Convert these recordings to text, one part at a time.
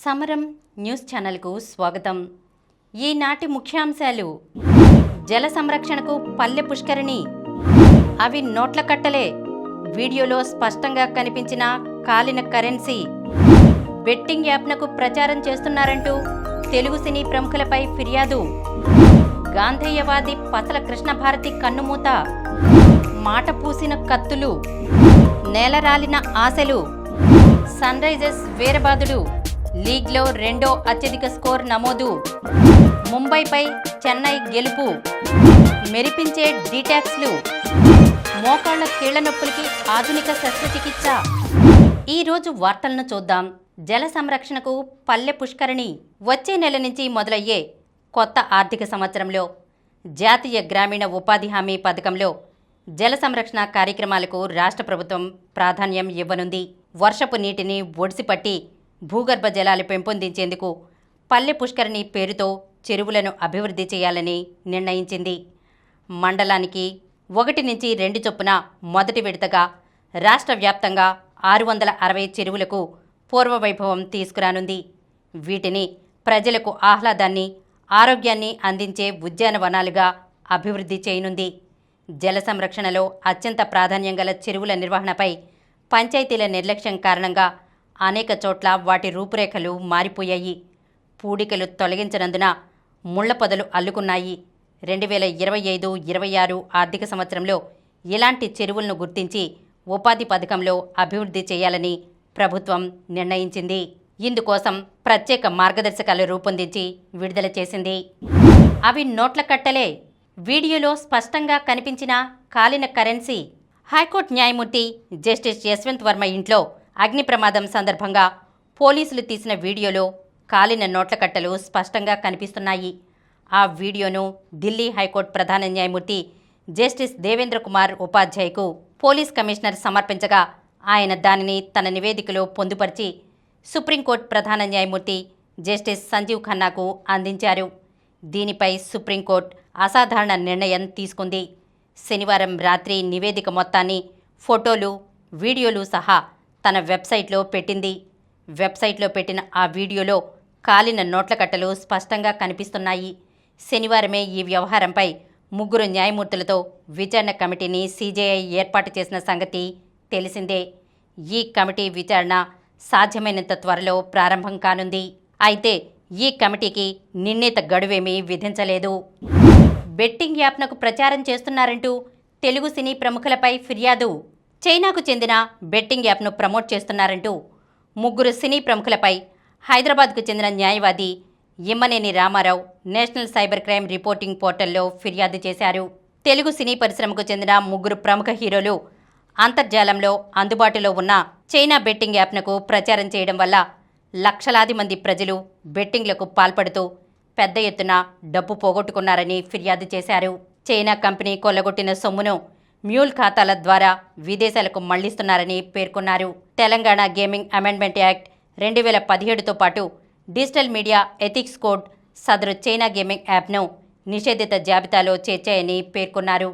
సమరం న్యూస్ ఛానల్కు స్వాగతం. ఈనాటి ముఖ్యాంశాలు: జల సంరక్షణకు పల్లె పుష్కరిణి, అవి నోట్ల కట్టలే, వీడియోలో స్పష్టంగా కనిపించిన కాలిన కరెన్సీ, బెట్టింగ్ యాప్నకు ప్రచారం చేస్తున్నారంటూ తెలుగు సినీ ప్రముఖులపై ఫిర్యాదు, గాంధేయవాది పసల కృష్ణభారతి కన్నుమూత, మాట పూసిన కత్తులు, నేలరాలిన ఆశలు, సన్ రైజర్స్ వీరబాదుడు, లీగ్లో రెండో అత్యధిక స్కోర్ నమోదు, ముంబైపై చెన్నై గెలుపు, మెరిపించే డీటాక్స్లు, మోకాళ్ల కీళ్ల నొప్పులకి ఆధునిక శస్త్రచికిత్స. ఈరోజు వార్తలను చూద్దాం. జల సంరక్షణకు పల్లె పుష్కరిణి. వచ్చే నెల నుంచి మొదలయ్యే కొత్త ఆర్థిక సంవత్సరంలో జాతీయ గ్రామీణ ఉపాధి హామీ పథకంలో జల సంరక్షణ కార్యక్రమాలకు రాష్ట్ర ప్రభుత్వం ప్రాధాన్యం ఇవ్వనుంది. వర్షపు నీటిని ఒడిసిపట్టి భూగర్భ జలాలు పెంపొందించేందుకు పల్లె పుష్కరిణి పేరుతో చెరువులను అభివృద్ధి చేయాలని నిర్ణయించింది. మండలానికి 1 నుంచి 2 చొప్పున మొదటి విడతగా రాష్ట్ర వ్యాప్తంగా 660 చెరువులకు పూర్వవైభవం తీసుకురానుంది. వీటిని ప్రజలకు ఆహ్లాదాన్ని, ఆరోగ్యాన్ని అందించే ఉద్యానవనాలుగా అభివృద్ధి చేయనుంది. జల సంరక్షణలో అత్యంత ప్రాధాన్యం గల చెరువుల నిర్వహణపై పంచాయతీల నిర్లక్ష్యం కారణంగా అనేక చోట్ల వాటి రూపురేఖలు మారిపోయాయి. పూడికలు తొలగించనందున ముళ్ల పొదలు అల్లుకున్నాయి. 2025-26 ఆర్థిక సంవత్సరంలో ఇలాంటి చెరువులను గుర్తించి ఉపాధి పథకంలో అభివృద్ధి చేయాలని ప్రభుత్వం నిర్ణయించింది. ఇందుకోసం ప్రత్యేక మార్గదర్శకాలు రూపొందించి విడుదల చేసింది. అవి నోట్ల కట్టలే, వీడియోలో స్పష్టంగా కనిపించిన కాలిన కరెన్సీ. హైకోర్టు న్యాయమూర్తి జస్టిస్ యశ్వంత్ వర్మ ఇంట్లో అగ్ని ప్రమాదం సందర్భంగా పోలీసులు తీసిన వీడియోలో కాలిన నోట్ల కట్టలు స్పష్టంగా కనిపిస్తున్నాయి. ఆ వీడియోను ఢిల్లీ హైకోర్టు ప్రధాన న్యాయమూర్తి జస్టిస్ దేవేంద్ర కుమార్ ఉపాధ్యాయకు పోలీస్ కమిషనర్ సమర్పించగా ఆయన దానిని తన నివేదికలో పొందుపరిచి సుప్రీంకోర్టు ప్రధాన న్యాయమూర్తి జస్టిస్ సంజీవ్ ఖన్నాకు అందించారు. దీనిపై సుప్రీంకోర్టు అసాధారణ నిర్ణయం తీసుకుంది. శనివారం రాత్రి నివేదిక మొత్తాన్ని ఫోటోలు, వీడియోలు సహా తన వెబ్సైట్లో పెట్టింది. వెబ్సైట్లో పెట్టిన ఆ వీడియోలో కాలిన నోట్ల కట్టలు స్పష్టంగా కనిపిస్తున్నాయి. శనివారమే ఈ వ్యవహారంపై 3 న్యాయమూర్తులతో విచారణ కమిటీని సీజేఐ ఏర్పాటు చేసిన సంగతి తెలిసిందే. ఈ కమిటీ విచారణ సాధ్యమైనంత త్వరలో ప్రారంభం కానుంది. అయితే ఈ కమిటీకి నిర్ణీత గడువేమీ విధించలేదు. బెట్టింగ్ యాప్నకు ప్రచారం చేస్తున్నారంటూ తెలుగు సినీ ప్రముఖులపై ఫిర్యాదు. చైనాకు చెందిన బెట్టింగ్ యాప్ను ప్రమోట్ చేస్తున్నారంటూ 3 సినీ ప్రముఖులపై హైదరాబాద్కు చెందిన న్యాయవాది Immaneni Ramarao national cyber crime reporting పోర్టల్లో ఫిర్యాదు చేశారు. తెలుగు సినీ పరిశ్రమకు చెందిన 3 ప్రముఖ హీరోలు అంతర్జాలంలో అందుబాటులో ఉన్న చైనా బెట్టింగ్ యాప్నకు ప్రచారం చేయడం వల్ల లక్షలాది మంది ప్రజలు బెట్టింగ్లకు పాల్పడుతూ పెద్ద ఎత్తున డబ్బు పోగొట్టుకున్నారని ఫిర్యాదు చేశారు. చైనా కంపెనీ కొల్లగొట్టిన సొమ్మును మ్యూల్ ఖాతాల ద్వారా విదేశాలకు మళ్లిస్తున్నారని పేర్కొన్నారు. తెలంగాణ గేమింగ్ అమెండ్మెంట్ యాక్ట్ 2017తో పాటు డిజిటల్ మీడియా ఎథిక్స్ కోడ్ సదరు చైనా గేమింగ్ యాప్ను నిషేధిత జాబితాలో చేర్చాయని పేర్కొన్నారు.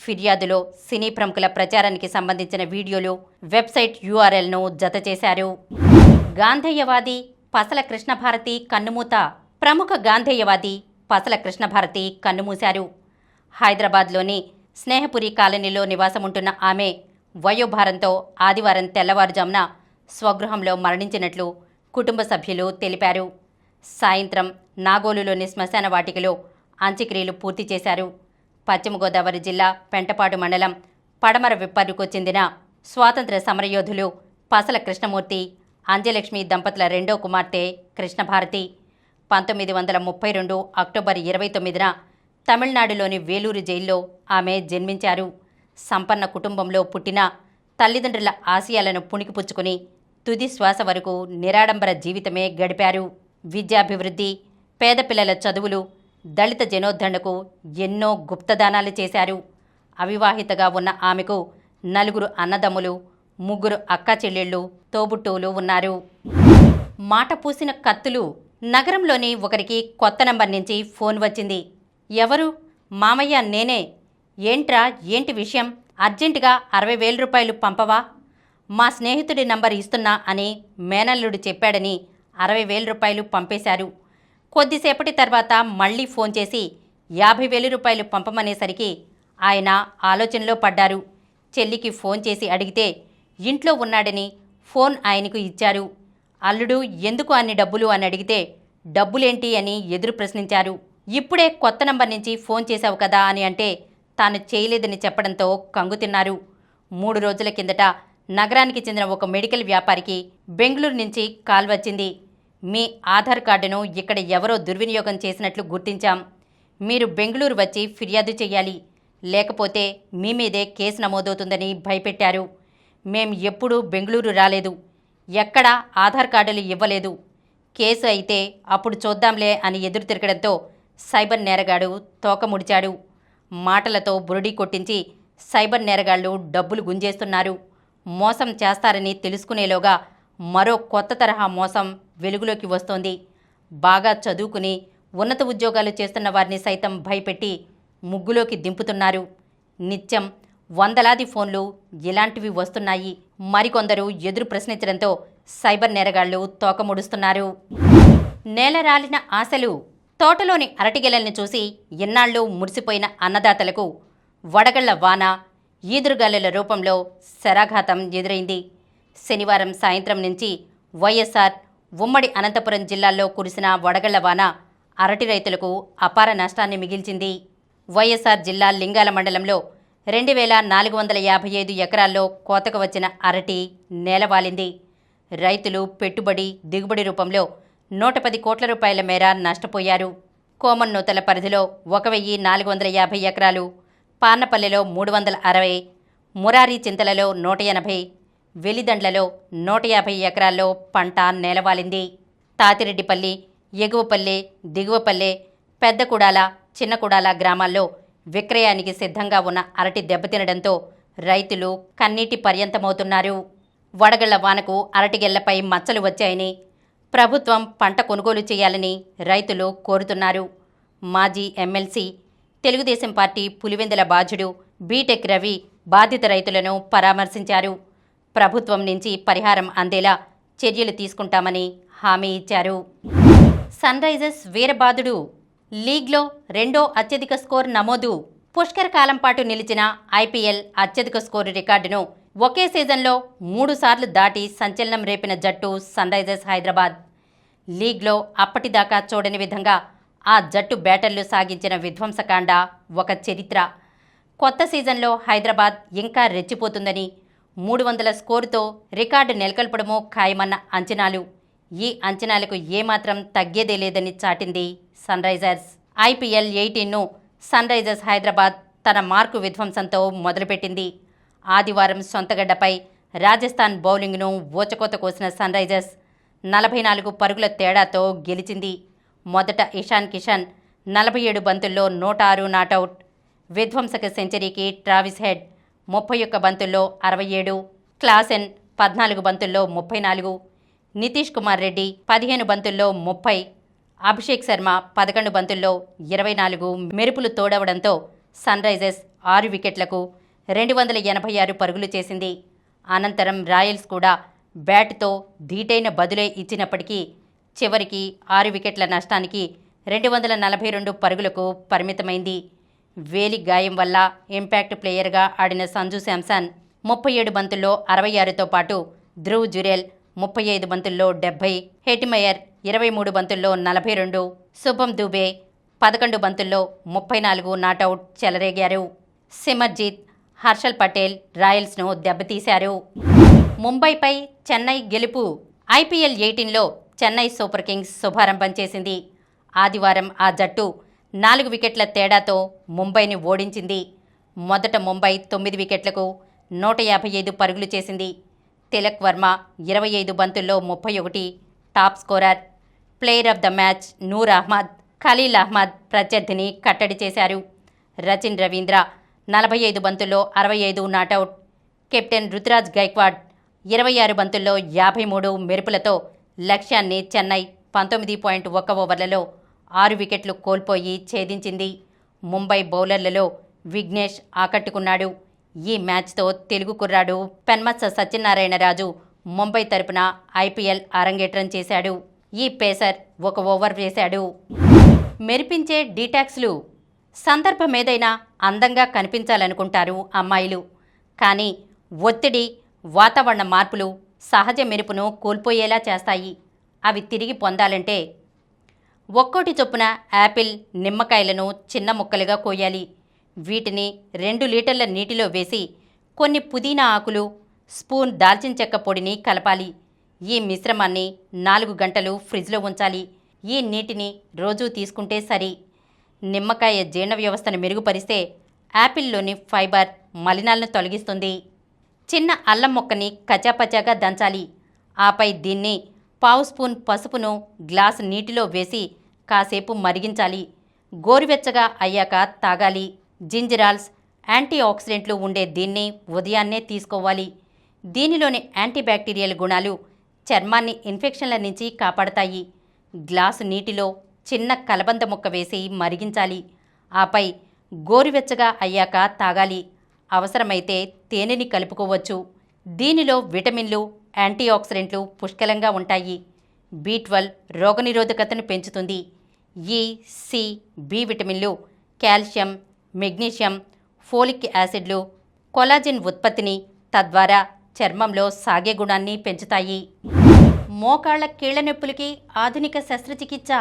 ఫిర్యాదులో సినీ ప్రముఖుల ప్రచారానికి సంబంధించిన వీడియోలు, వెబ్సైట్ URLను జతచేశారు. గాంధేయవాది పసల కృష్ణభారతి కన్నుమూత. ప్రముఖ గాంధేయవాది పసల కృష్ణభారతి కన్నుమూశారు. హైదరాబాద్లోని స్నేహపురి కాలనీలో నివాసముంటున్న ఆమె వయోభారంతో ఆదివారం తెల్లవారుజామున స్వగృహంలో మరణించినట్లు కుటుంబ సభ్యులు తెలిపారు. సాయంత్రం నాగోలులోని శ్మశాన వాటికలో అంత్యక్రియలు పూర్తి చేశారు. పశ్చిమ గోదావరి జిల్లా పెంటపాడు మండలం పడమర విప్పరుకు చెందిన స్వాతంత్ర్య సమరయోధులు పసల కృష్ణమూర్తి, అంజలక్ష్మి దంపతుల రెండో కుమార్తె కృష్ణభారతి 1932 అక్టోబర్ 29న తమిళనాడులోని వేలూరు జైల్లో ఆమె జన్మించారు. సంపన్న కుటుంబంలో పుట్టిన తల్లిదండ్రుల ఆశయాలను పుణికిపుచ్చుకుని తుది శ్వాస వరకు నిరాడంబర జీవితమే గడిపారు. విద్యాభివృద్ధి, పేద పిల్లల చదువులు, దళిత జనోద్ధరణకు ఎన్నో గుప్తదానాలు చేశారు. అవివాహితగా ఉన్న ఆమెకు 4 అన్నదమ్ములు, 3 అక్కా చెల్లెళ్ళు, తోబుట్టువులు ఉన్నారు. మాట పూసిన కత్తులు. నగరంలోని ఒకరికి కొత్త నంబర్ నుంచి ఫోన్ వచ్చింది. ఎవరు? మామయ్య, నేనే. ఏంట్రా, ఏంటి విషయం? అర్జెంటుగా 60,000 రూపాయలు పంపవా? మా స్నేహితుడి నంబర్ ఇస్తున్నా అని మేనల్లుడు చెప్పాడని 60,000 పంపేశారు. కొద్దిసేపటి తర్వాత మళ్లీ ఫోన్ చేసి 50,000 పంపమనేసరికి ఆయన ఆలోచనలో పడ్డారు. చెల్లికి ఫోన్ చేసి అడిగితే ఇంట్లో ఉన్నాడని ఫోన్ ఆయనకు ఇచ్చారు. అల్లుడు ఎందుకు అన్ని డబ్బులు అని అడిగితే డబ్బులేంటి అని ఎదురు ప్రశ్నించారు. ఇప్పుడే కొత్త నంబర్ నుంచి ఫోన్ చేశావు కదా అని అంటే తాను చేయలేదని చెప్పడంతో కంగుతిన్నారు. 3 రోజుల కిందట నగరానికి చెందిన ఒక మెడికల్ వ్యాపారికి బెంగళూరు నుంచి కాల్ వచ్చింది. మీ ఆధార్ కార్డును ఇక్కడ ఎవరో దుర్వినియోగం చేసినట్లు గుర్తించాం. మీరు బెంగళూరు వచ్చి ఫిర్యాదు చేయాలి, లేకపోతే మీ మీదే కేసు నమోదవుతుందని భయపెట్టారు. మేం ఎప్పుడూ బెంగళూరు రాలేదు, ఎక్కడా ఆధార్ కార్డులు ఇవ్వలేదు. కేసు అయితే అప్పుడు చూద్దాంలే అని ఎదురు తిరగడంతో సైబర్ నేరగాడు తోక ముడిచాడు. మాటలతో బురుడీ కొట్టించి సైబర్ నేరగాళ్లు డబ్బులు గుంజేస్తున్నారు. మోసం చేస్తారని తెలుసుకునేలోగా మరో కొత్త తరహా మోసం వెలుగులోకి వస్తోంది. బాగా చదువుకుని ఉన్నత ఉద్యోగాలు చేస్తున్న వారిని సైతం భయపెట్టి ముగ్గులోకి దింపుతున్నారు. నిత్యం వందలాది ఫోన్లు ఇలాంటివి వస్తున్నాయి. మరికొందరు ఎదురు ప్రశ్నించడంతో సైబర్ నేరగాళ్లు తోకముడుస్తున్నారు. నేలరాలిన ఆశలు. తోటలోని అరటిగెలల్ని చూసి ఇన్నాళ్ళు మురిసిపోయిన అన్నదాతలకు వడగళ్ల వాన, ఈదురుగాలుల రూపంలో శరాఘాతం ఎదురైంది. శనివారం సాయంత్రం నుంచి వైఎస్ఆర్ ఉమ్మడి అనంతపురం జిల్లాల్లో కురిసిన వడగళ్ల వాన అరటి రైతులకు అపార నష్టాన్ని మిగిల్చింది. వైఎస్ఆర్ జిల్లా లింగాల మండలంలో 2,455 ఎకరాల్లో కోతకు వచ్చిన అరటి నేలవాలింది. రైతులు పెట్టుబడి, దిగుబడి రూపంలో 110 కోట్ల రూపాయల మేర నష్టపోయారు. కోమన్నూతల పరిధిలో 1,450 ఎకరాలు, పార్నపల్లెలో 360, మురారి చింతలలో 180, వెలిదండ్లలో 150 ఎకరాల్లో పంట నేలవాలింది. తాతిరెడ్డిపల్లి, ఎగువపల్లె, దిగువపల్లె, పెద్దకుడాల, చిన్నకుడాల గ్రామాల్లో విక్రయానికి సిద్ధంగా ఉన్న అరటి దెబ్బతినడంతో రైతులు కన్నీటి పర్యంతమవుతున్నారు. వడగళ్ల వానకు అరటిగెళ్లపై మచ్చలు వచ్చాయని, ప్రభుత్వం పంట కొనుగోలు చేయాలని రైతులు కోరుతున్నారు. మాజీ ఎమ్మెల్సీ, తెలుగుదేశం పార్టీ పులివెందుల బాధ్యుడు బీటెక్ రవి బాధిత రైతులను పరామర్శించారు. ప్రభుత్వం నుంచి పరిహారం అందేలా చర్యలు తీసుకుంటామని హామీ ఇచ్చారు. సన్ రైజర్స్ వీరబాదుడు. లీగ్లో రెండో అత్యధిక స్కోర్ నమోదు. పుష్కర కాలం పాటు నిలిచిన ఐపీఎల్ అత్యధిక స్కోరు రికార్డును ఒకే సీజన్లో 3 సార్లు దాటి సంచలనం రేపిన జట్టు సన్ రైజర్స్ హైదరాబాద్. లీగ్లో అప్పటిదాకా చూడని విధంగా ఆ జట్టు బ్యాటర్లు సాగించిన విధ్వంసకాండ ఒక చరిత్ర. కొత్త సీజన్లో హైదరాబాద్ ఇంకా రెచ్చిపోతుందని, 300 స్కోరుతో రికార్డు నెలకొల్పడమూ ఖాయమన్న అంచనాలు. ఈ అంచనాలకు ఏమాత్రం తగ్గేదే లేదని చాటింది సన్ రైజర్స్. ఐపీఎల్ 18ను సన్ రైజర్స్ హైదరాబాద్ తన మార్కు విధ్వంసంతో మొదలుపెట్టింది. ఆదివారం సొంతగడ్డపై రాజస్థాన్ బౌలింగ్ను ఊచకోత కోసిన సన్ రైజర్స్ 44 పరుగుల తేడాతో గెలిచింది. మొదట ఇషాన్ కిషన్ 47 బంతుల్లో 106 నాటౌట్. విధ్వంసక సెంచరీకి ట్రావిస్ హెడ్ 31 బంతుల్లో 67, క్లాసెన్ 14 బంతుల్లో 34, నితీష్ కుమార్ రెడ్డి 15 బంతుల్లో 30, అభిషేక్ శర్మ 11 బంతుల్లో 24 మెరుపులు తోడవడంతో సన్ రైజర్స్ 6 వికెట్లకు 286 పరుగులు చేసింది. అనంతరం రాయల్స్ కూడా బ్యాట్తో ధీటైన బదులే ఇచ్చినప్పటికీ చివరికి 6 వికెట్ల నష్టానికి 242 పరుగులకు పరిమితమైంది. వేలి గాయం వల్ల ఇంపాక్ట్ ప్లేయర్గా ఆడిన సంజు శాంసన్ 37 బంతుల్లో 66తో పాటు ధ్రువ్ జురేల్ 35 బంతుల్లో 70, హెటిమయర్ 23 బంతుల్లో 42, శుభం దుబే 11 బంతుల్లో 34 నాటౌట్ చెలరేగారు. సిమర్జీత్, హర్షల్ పటేల్ రాయల్స్ను దెబ్బతీశారు. ముంబైపై చెన్నై గెలుపు. ఐపీఎల్ 18లో చెన్నై సూపర్ కింగ్స్ శుభారంభం చేసింది. ఆదివారం ఆ జట్టు 4 వికెట్ల తేడాతో ముంబైని ఓడించింది. మొదట ముంబై 9 వికెట్లకు 155 పరుగులు చేసింది. తిలక్ వర్మ 25 బంతుల్లో 31 top scorer. Player of the match Noor Ahmad, Khaleel Ahmed ప్రత్యర్థిని కట్టడి చేశారు. రచిన్ రవీంద్ర 45 బంతుల్లో 65 నాటౌట్. కెప్టెన్ రుతురాజ్ గైక్వాడ్ 26 బంతుల్లో 53 మెరుపులతో లక్ష్యాన్ని చెన్నై 19.1 ఓవర్లలో 6 వికెట్లు కోల్పోయి ఛేదించింది. ముంబై బౌలర్లలో విఘ్నేష్ ఆకట్టుకున్నాడు. ఈ మ్యాచ్తో తెలుగు కుర్రాడు పెన్మత్స సత్యనారాయణ రాజు ముంబై తరపున ఐపీఎల్ అరంగేట్రం చేశాడు. ఈ పేసర్ ఒక ఓవర్ వేశాడు. మెరిపించే డీటాక్స్లు. సందర్భమేదైనా అందంగా కనిపించాలనుకుంటారు అమ్మాయిలు. కానీ ఒత్తిడి, వాతావరణ మార్పులు సహజ మెరుపును కోల్పోయేలా చేస్తాయి. అవి తిరిగి పొందాలంటే ఒక్కోటి చొప్పున యాపిల్, నిమ్మకాయలను చిన్న ముక్కలుగా కోయాలి. వీటిని 2 లీటర్ల నీటిలో వేసి కొన్ని పుదీనా ఆకులు, స్పూన్ దాల్చిన చెక్క పొడిని కలపాలి. ఈ మిశ్రమాన్ని 4 గంటలు ఫ్రిడ్జ్లో ఉంచాలి. ఈ నీటిని రోజూ తీసుకుంటే సరి. నిమ్మకాయ జీర్ణ వ్యవస్థను మెరుగుపరిస్తే యాపిల్లోని ఫైబర్ మలినాలను తొలగిస్తుంది. చిన్న అల్లం ముక్కని కచాపచాగా దంచాలి. ఆపై దీన్ని 1/2 స్పూన్ పసుపును గ్లాసు నీటిలో వేసి కాసేపు మరిగించాలి. గోరువెచ్చగా అయ్యాక తాగాలి. జింజరాల్స్, యాంటీ ఆక్సిడెంట్లు ఉండే దీన్ని ఉదయాన్నే తీసుకోవాలి. దీనిలోని యాంటీబ్యాక్టీరియల్ గుణాలు చర్మాన్ని ఇన్ఫెక్షన్ల నుంచి కాపాడతాయి. గ్లాసు నీటిలో చిన్న కలబంద ముక్క వేసి మరిగించాలి. ఆపై గోరువెచ్చగా అయ్యాక తాగాలి. అవసరమైతే తేనెని కలుపుకోవచ్చు. దీనిలో విటమిన్లు, యాంటీ ఆక్సిడెంట్లు పుష్కలంగా ఉంటాయి. B12 రోగనిరోధకతను పెంచుతుంది. ఈ, సి, బి విటమిన్లు కాల్షియం, మెగ్నీషియం, ఫోలిక్ యాసిడ్లు కొలాజిన్ ఉత్పత్తిని, తద్వారా చర్మంలో సాగే గుణాన్ని పెంచుతాయి. మోకాళ్ల కీళ్ల నొప్పులకి ఆధునిక శస్త్రచికిత్స.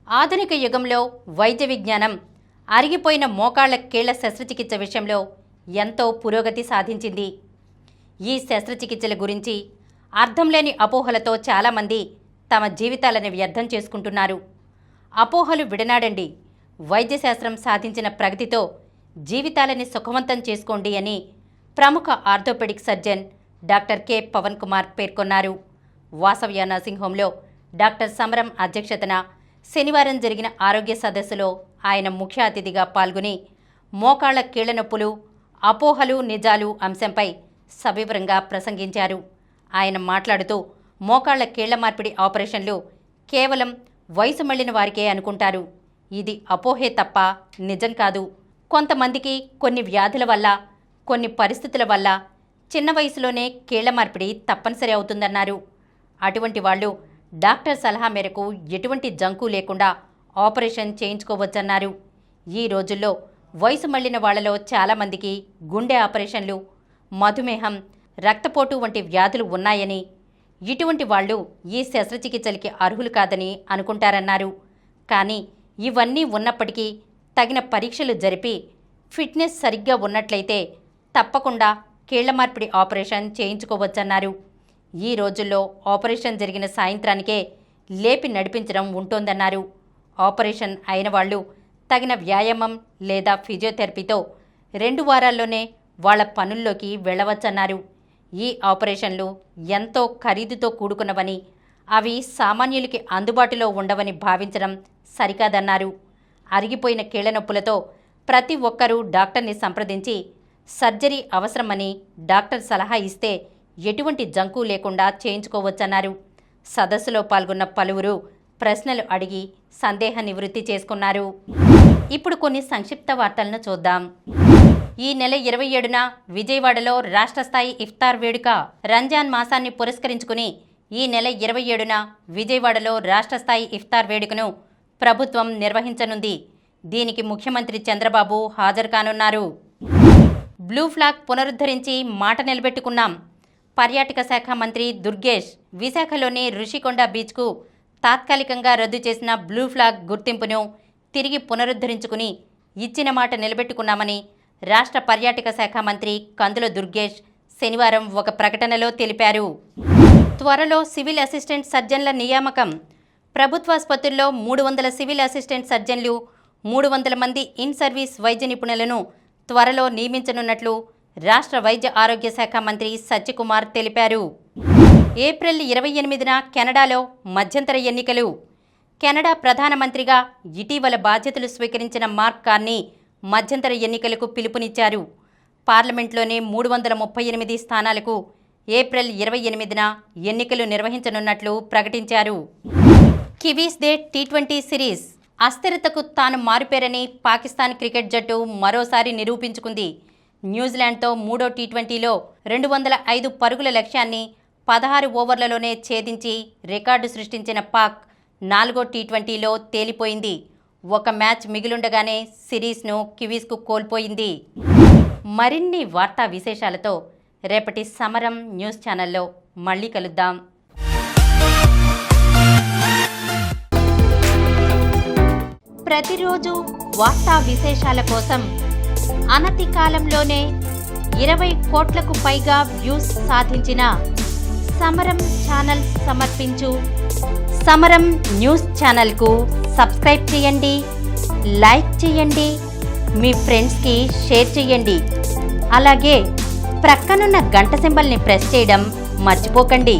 ఆధునిక యుగంలో వైద్య విజ్ఞానం అరిగిపోయిన మోకాళ్ల కీళ్ల శస్త్రచికిత్స విషయంలో ఎంతో పురోగతి సాధించింది. ఈ శస్త్రచికిత్సల గురించి అర్థం లేని అపోహలతో చాలామంది తమ జీవితాలను వ్యర్థం చేసుకుంటున్నారు. అపోహలు విడనాడండి. వైద్యశాస్త్రం సాధించిన ప్రగతితో జీవితాలని సుఖవంతం చేసుకోండి అని ప్రముఖ orthopaedic surgeon doctor K Pavan Kumar పేర్కొన్నారు. వాసవ్య నర్సింగ్ హోంలో డాక్టర్ సమరం అధ్యక్షతన శనివారం జరిగిన ఆరోగ్య సదస్సులో ఆయన ముఖ్య అతిథిగా పాల్గొని మోకాళ్ల కీళ్ల నొప్పులు, అపోహలు, నిజాలు అంశంపై సవివరంగా ప్రసంగించారు. ఆయన మాట్లాడుతూ మోకాళ్ల కీళ్ల మార్పిడి ఆపరేషన్లు కేవలం వయసు మళ్లిన వారికే అనుకుంటారు. ఇది అపోహే తప్ప నిజం కాదు. కొంతమందికి కొన్ని వ్యాధుల వల్ల, కొన్ని పరిస్థితుల వల్ల చిన్న వయసులోనే కీళ్ల మార్పిడి తప్పనిసరి అవుతుందన్నారు. అటువంటి వాళ్ళు డాక్టర్ సలహా మేరకు ఎటువంటి జంకు లేకుండా ఆపరేషన్ చేయించుకోవచ్చన్నారు. ఈ రోజుల్లో వయసు మళ్లిన వాళ్లలో చాలామందికి గుండె ఆపరేషన్లు, మధుమేహం, రక్తపోటు వంటి వ్యాధులు ఉన్నాయని, ఇటువంటి వాళ్ళు ఈ శస్త్రచికిత్సలకి అర్హులు కాదని అనుకుంటారన్నారు. కానీ ఇవన్నీ ఉన్నప్పటికీ తగిన పరీక్షలు జరిపి ఫిట్నెస్ సరిగ్గా ఉన్నట్లయితే తప్పకుండా కీళ్ల మార్పిడి ఆపరేషన్ చేయించుకోవచ్చన్నారు. ఈ రోజుల్లో ఆపరేషన్ జరిగిన సాయంత్రానికే లేపి నడిపించడం ఉంటోందన్నారు. ఆపరేషన్ అయిన వాళ్ళు తగిన వ్యాయామం లేదా ఫిజియోథెరపీతో 2 వారాల్లోనే వాళ్ల పనుల్లోకి వెళ్లవచ్చన్నారు. ఈ ఆపరేషన్లు ఎంతో ఖరీదుతో కూడుకున్నవని, అవి సామాన్యులకి అందుబాటులో ఉండవని భావించడం సరికాదన్నారు. అరిగిపోయిన కీళ్ల నొప్పులతో ప్రతి ఒక్కరూ డాక్టర్ని సంప్రదించి సర్జరీ అవసరమని డాక్టర్ సలహా ఇస్తే ఎటువంటి జంకు లేకుండా చేయించుకోవచ్చన్నారు. సదస్సులో పాల్గొన్న పలువురు ప్రశ్నలు అడిగి సందేహ నివృత్తి చేసుకున్నారు. ఇప్పుడు కొన్ని సంక్షిప్త వార్తలను చూద్దాం. ఈ నెల 27న విజయవాడలో రాష్ట్ర స్థాయి ఇఫ్తార్ వేడుక. రంజాన్ మాసాన్ని పురస్కరించుకుని ఈ నెల 27న విజయవాడలో రాష్ట్ర స్థాయి ఇఫ్తార్ వేడుకను ప్రభుత్వం నిర్వహించనుంది. దీనికి ముఖ్యమంత్రి చంద్రబాబు హాజరు కానున్నారు. బ్లూ ఫ్లాగ్ పునరుద్ధరించి మాట నిలబెట్టుకున్నాం. పర్యాటక శాఖ మంత్రి దుర్గేష్ విశాఖలోని రుషికొండ బీచ్కు తాత్కాలికంగా రద్దు చేసిన బ్లూ ఫ్లాగ్ గుర్తింపును తిరిగి పునరుద్ధరించుకుని ఇచ్చిన మాట నిలబెట్టుకున్నామని రాష్ట్ర పర్యాటక శాఖ మంత్రి కందుల దుర్గేష్ శనివారం ఒక ప్రకటనలో తెలిపారు. త్వరలో సివిల్ అసిస్టెంట్ సర్జన్ల నియామకం. ప్రభుత్వాసుపత్రుల్లో 300 సివిల్ అసిస్టెంట్ సర్జన్లు, 300 మంది ఇన్ సర్వీస్ వైద్య నిపుణులను త్వరలో నియమించనున్నట్లు రాష్ట్ర వైద్య ఆరోగ్య శాఖ మంత్రి సత్యకుమార్ తెలిపారు. ఏప్రిల్ 28న కెనడాలో మధ్యంతర ఎన్నికలు. కెనడా ప్రధానమంత్రిగా ఇటీవల బాధ్యతలు స్వీకరించిన మార్క్ కార్నీ మధ్యంతర ఎన్నికలకు పిలుపునిచ్చారు. పార్లమెంట్లోని 338 స్థానాలకు ఏప్రిల్ 28న ఎన్నికలు నిర్వహించనున్నట్లు ప్రకటించారు. కివీస్ దే టీ20 సిరీస్. అస్థిరతకు తాను మారిపేరని పాకిస్తాన్ క్రికెట్ జట్టు మరోసారి నిరూపించుకుంది. న్యూజిలాండ్తో 3వ టీ20లో 205 పరుగుల లక్ష్యాన్ని 16 ఓవర్లలోనే ఛేదించి రికార్డు సృష్టించిన పాక్ 4వ టీ20లో తేలిపోయింది. ఒక మ్యాచ్ మిగిలుండగానే సిరీస్ను కివీస్కు కోల్పోయింది. మరిన్ని వార్తా విశేషాలతో రేపటి సమరం న్యూస్ ఛానల్లో మళ్ళీ కలుద్దాం. ప్రతిరోజు వార్తా విశేషాల కోసం అనతి కాలంలోనే 20 కోట్లకు పైగా వ్యూస్ సాధించిన సమరం ఛానల్ సమర్పించు సమరం న్యూస్ ఛానల్కు సబ్స్క్రైబ్ చేయండి, లైక్ చేయండి, మీ ఫ్రెండ్స్కి షేర్ చేయండి. అలాగే ప్రక్కనున్న గంట సింబల్ని ప్రెస్ చేయడం మర్చిపోకండి.